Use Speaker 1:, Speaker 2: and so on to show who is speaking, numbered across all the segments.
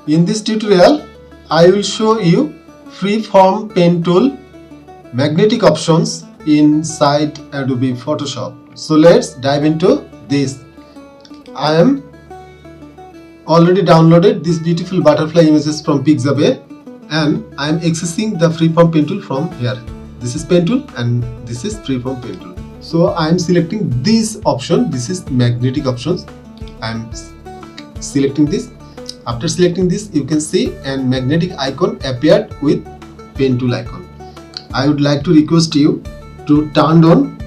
Speaker 1: In this tutorial, I will show you freeform pen tool magnetic options inside Adobe Photoshop. So let's dive into this. I am already downloaded these beautiful butterfly images from Pixabay and I am accessing the freeform pen tool from here. This is pen tool and this is freeform pen tool. So I am selecting this option. This is magnetic options. I am selecting this. After selecting this, you can see an magnetic icon appeared with pen tool icon. I would like to request you to turn on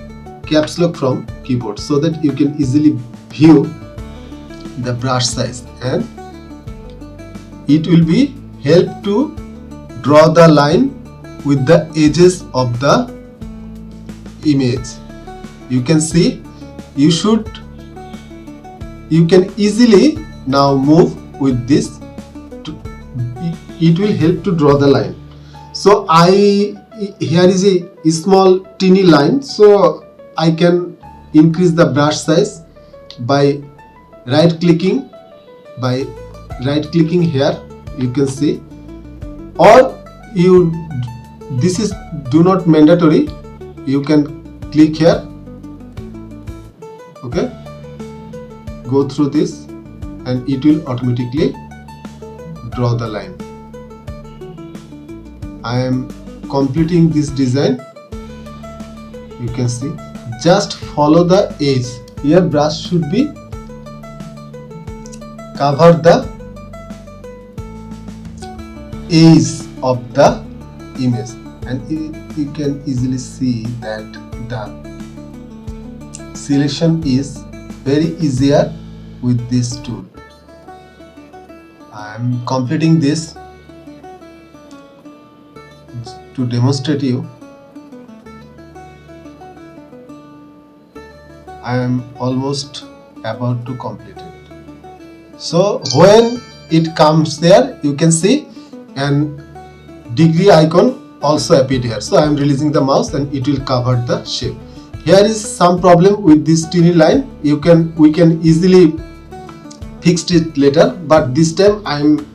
Speaker 1: caps lock from keyboard so that you can easily view the brush size, and it will be help to draw the line with the edges of the image. You can see you can easily now move with this. It will help to draw the line. So here is a small teeny line, so I can increase the brush size by right clicking here, you can see, or this is do not mandatory, you can click here, okay, go through this and it will automatically draw the line. I am completing this design. You can see, just follow the edge. Here brush should be cover the edge of the image, and you can easily see that the selection is very easier with this tool. I am completing this to demonstrate you. I am almost about to complete it. So when it comes there, you can see an degree icon also appeared here. So I am releasing the mouse and it will cover the shape. Here is some problem with this teeny line. We can easily fix it later, but this time I am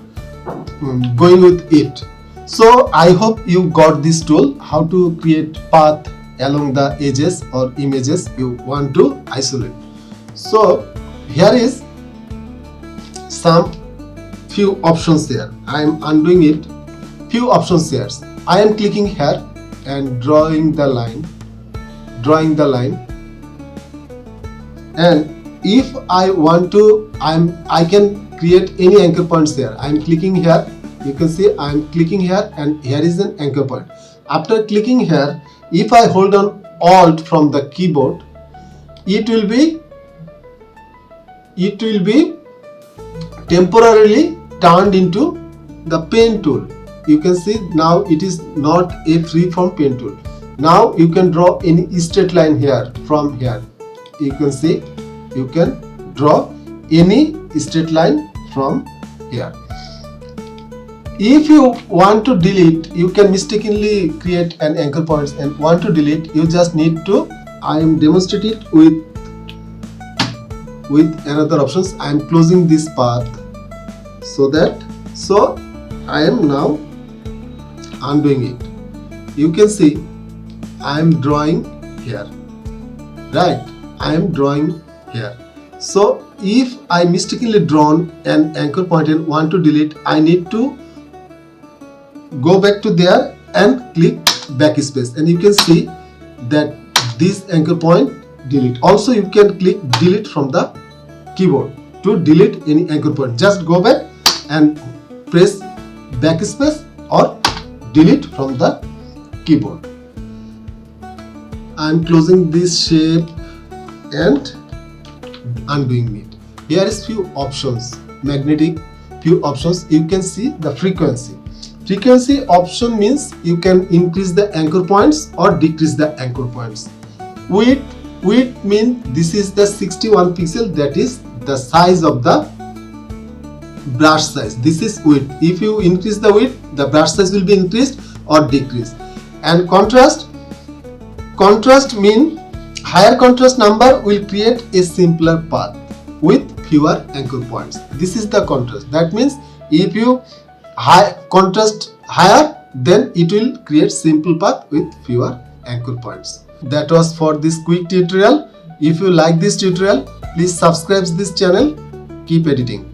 Speaker 1: going with it. So I hope you got this tool, how to create path along the edges or images you want to isolate. So here is some few options here. I am undoing it. Few options here. I am clicking here and drawing the line, and if I want to, I can create any anchor points there. I am clicking here. You can see I am clicking here and here is an anchor point. After clicking here, if I hold on Alt from the keyboard, it will be temporarily turned into the pen tool. You can see now it is not a freeform pen tool. Now you can draw any straight line here from here. You can see you can draw any straight line from here. If you want to delete, you can mistakenly create an anchor point and want to delete, you just need to, I am demonstrating it with another options. I am closing this path so I am now undoing it. You can see I am drawing here, right? I am drawing here. So if I mistakenly drawn an anchor point and want to delete, I need to go back to there and click backspace, and you can see that this anchor point delete. Also you can click delete from the keyboard to delete any anchor point. Just go back and press backspace or delete from the keyboard. I am closing this shape and undoing it. Here is few options, magnetic few options. You can see the frequency. Frequency option means you can increase the anchor points or decrease the anchor points. Width means this is the 61 pixel, that is the size of the brush size. This is width. If you increase the width, the brush size will be increased or decreased. And contrast means higher contrast number will create a simpler path with fewer anchor points. This is the contrast. That means if you contrast higher, then it will create simple path with fewer anchor points. That was for this quick tutorial. If you like this tutorial, please subscribe this channel. Keep editing.